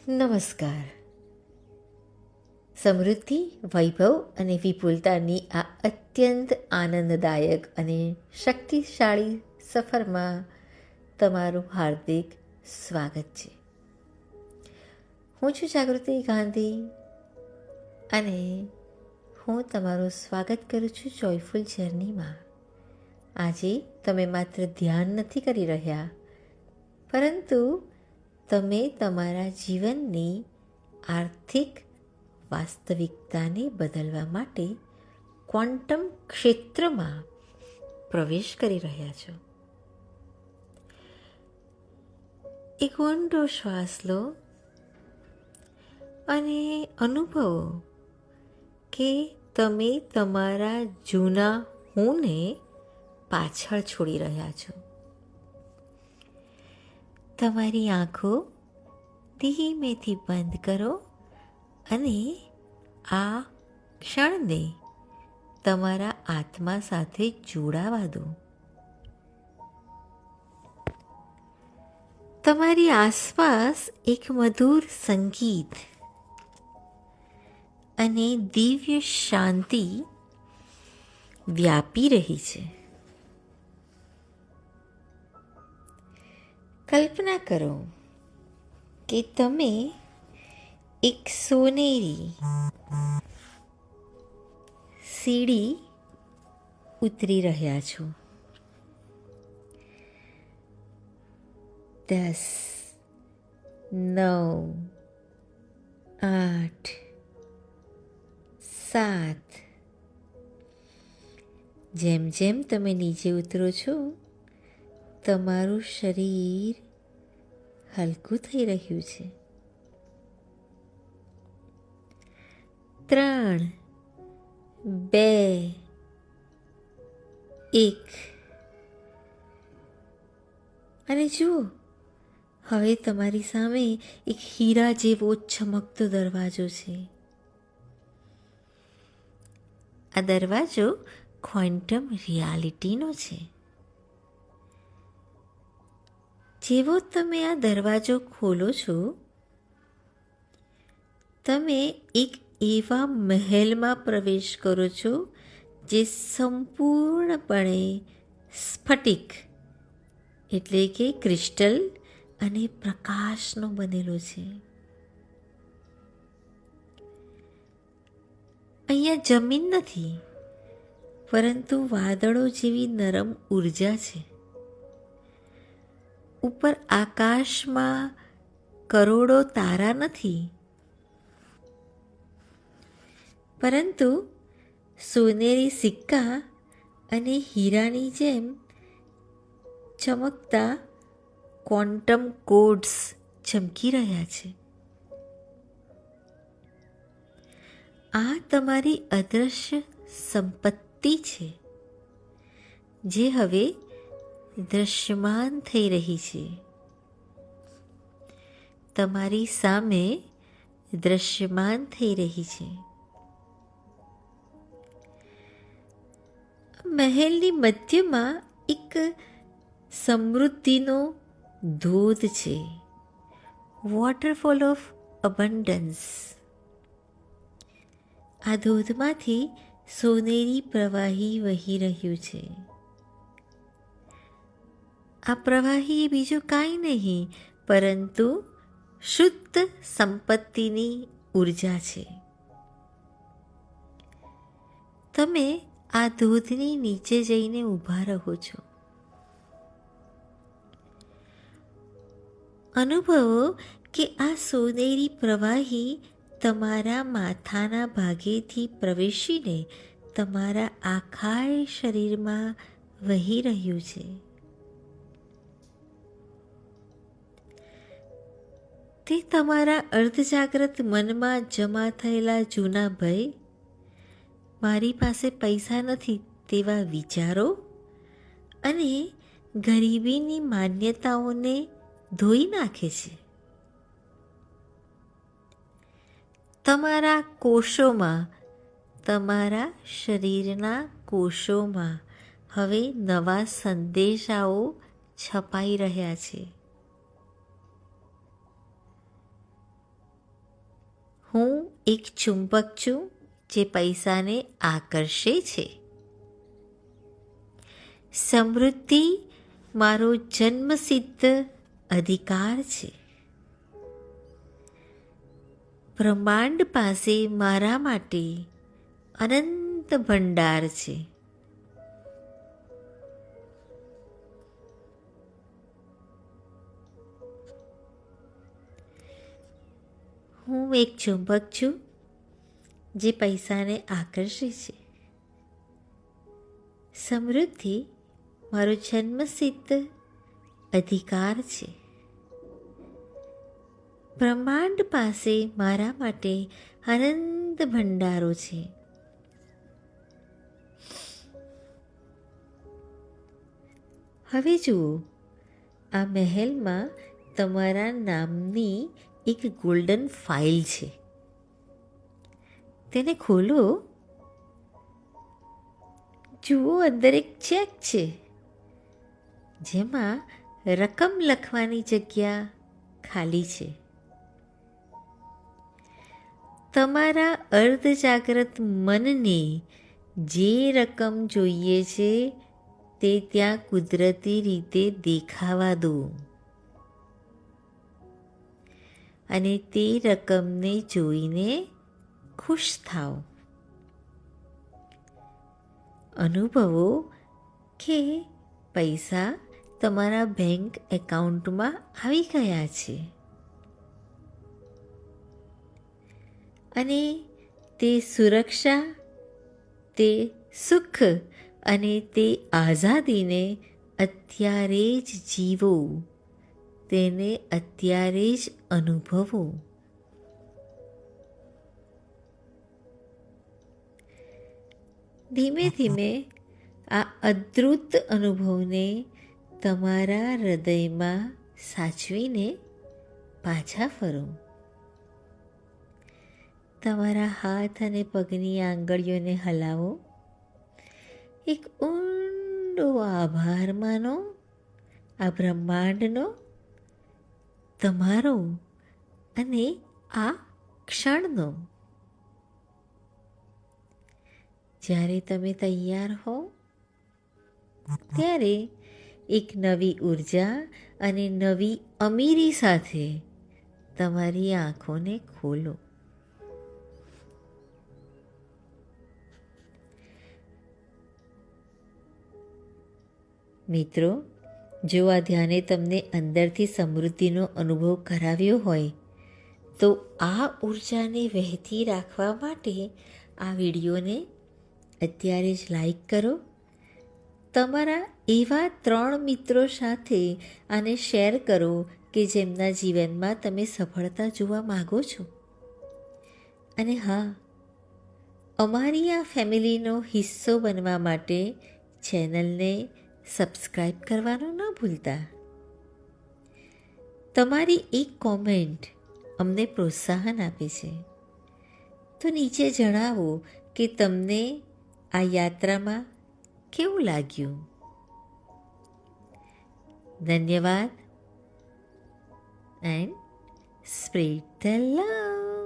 નમસ્કાર. સમૃદ્ધિ, વૈભવ અને વિપુલતાની આ અત્યંત આનંદદાયક અને શક્તિશાળી સફરમાં તમારું હાર્દિક સ્વાગત છે. હું છું જાગૃતિ ગાંધી અને હું તમારું સ્વાગત કરું છું જોયફુલ જર્નીમાં. આજે તમે માત્ર ધ્યાન નથી કરી રહ્યા, પરંતુ તમે તમારા જીવનની આર્થિક વાસ્તવિકતાને બદલવા માટે ક્વોન્ટમ ક્ષેત્રમાં પ્રવેશ કરી રહ્યા છો. એક ઊંડો શ્વાસ લો અને અનુભવો કે તમે તમારા જૂના હુંને પાછળ છોડી રહ્યા છો. તમારી આંખો ધીમેથી બંધ કરો અને આ ક્ષણને તમારા આત્મા સાથે જોડાવા દો. તમારી આસપાસ એક મધુર સંગીત અને દિવ્ય શાંતિ વ્યાપી રહી છે. કલ્પના કરો કે તમે એક સોનેરી સીડી ઉતરી રહ્યા છો. 10, 9, 8, 7. જેમ જેમ તમે નીચે ઉતરો છો, તમારું શરીર હલકું થઈ રહ્યું છે. 3, 2, 1. અને જુઓ, હવે તમારી સામે એક હીરા જેવો ચમકતો દરવાજો છે. આ દરવાજો ક્વોન્ટમ રિયાલિટીનો છે. જેવો તમે આ દરવાજો ખોલો છો, તમે એક એવા મહેલમાં પ્રવેશ કરો છો જે સંપૂર્ણપણે સ્ફટિક એટલે કે ક્રિસ્ટલ અને પ્રકાશનો બનેલો છે. અહીંયા જમીન નથી, પરંતુ વાદળો જેવી નરમ ઉર્જા છે. ઉપર આકાશમાં કરોડો તારા નથી, પરંતુ સોનેરી સિક્કા અને હીરાની જેમ ચમકતા ક્વોન્ટમ કોડ્સ ચમકી રહ્યા છે. આ તમારી અદૃશ્ય સંપત્તિ છે, જે હવે દૃશ્યમાન થઈ રહી છે. તમારી સામે દૃશ્યમાન થઈ રહી છે. મહેલની મધ્યમાં એક સમૃદ્ધિનો ધોધ છે, વોટરફોલ ઓફ અબન્ડન્સ. આ ધોધમાંથી સોનેરી પ્રવાહી વહી રહ્યું છે. આ પ્રવાહી બીજું કાંઈ નહીં પરંતુ શુદ્ધ સંપત્તિની ઉર્જા છે. તમે આ ધોધની નીચે જઈને ઊભા રહો છો. અનુભવો કે આ સોનેરી પ્રવાહી તમારા માથાના ભાગેથી પ્રવેશીને તમારા આખા શરીરમાં વહી રહ્યું છે. તે તમારા અર્ધજાગ્રત મનમાં જમા થયેલા જૂના ભય, મારી પાસે પૈસા નથી તેવા વિચારો અને ગરીબીની માન્યતાઓને ધોઈ નાખે છે. તમારા કોષોમાં, તમારા શરીરના કોષોમાં હવે નવા સંદેશાઓ છપાઈ રહ્યા છે. એક ચુંબક છું જે પૈસાને આકર્ષે છે. સમૃદ્ધિ મારો જન્મસિદ્ધ અધિકાર છે. બ્રહ્માંડ પાસે મારા માટે અનંત ભંડાર છે. હું એક ચુંબક છું જે પૈસાને આકર્ષે છે. સમૃદ્ધિ મારો જન્મસિદ્ધ અધિકાર છે. બ્રહ્માંડ પાસે મારા માટે અનંત ભંડારો છે. હવે જુઓ, આ મહેલમાં તમારા નામની એક ગોલ્ડન ફાઇલ છે. તેને ખોલો. જુઓ, અંદર એક ચેક છે જેમાં રકમ લખવાની જગ્યા ખાલી છે. તમારા અર્ધજાગ્રત મનને જે રકમ જોઈએ છે તે ત્યાં કુદરતી રીતે દેખાવા દો અને તે રકમને જોઈને ખુશ થાઓ. અનુભવો કે પૈસા તમારા બેંક એકાઉન્ટમાં આવી ગયા છે અને તે સુરક્ષા, તે સુખ અને તે આઝાદીને અત્યારે જ જીવો, તેને અત્યારે જ અનુભવો. ધીમે ધીમે આ અદ્ભુત અનુભવને તમારા હૃદયમાં સાચવીને પાછા ફરો. તમારા હાથ અને પગની આંગળીઓને હલાવો. એક ઊંડો આભાર માનો આ બ્રહ્માંડનો, તમારો અને આ ક્ષણનો. જ્યારે તમે તૈયાર હો ત્યારે એક નવી ઉર્જા અને નવી અમીરી સાથે તમારી આંખોને ખોલો. મિત્રો, જો આ ધ્યાને તમને અંદરથી સમૃદ્ધિનો અનુભવ કરાવ્યો હોય તો આ ઉર્જાને વહેતી રાખવા માટે આ વિડીયોને અત્યારે જ લાઈક કરો. તમારા એવા 3 મિત્રો સાથે આને શેર કરો કે જેમના જીવનમાં તમે સફળતા જોવા માગો છો. અને હા, અમારી આ ફેમિલીનો હિસ્સો બનવા માટે ચેનલને સબસ્ક્રાઈબ કરવાનું ન ભૂલતા. તમારી એક કોમેન્ટ અમને પ્રોત્સાહન આપે છે. તો નીચે જણાવો કે તમને આ યાત્રામાં કેવું લાગ્યું. ધન્યવાદ એન્ડ સ્પ્રેડ ધ લવ.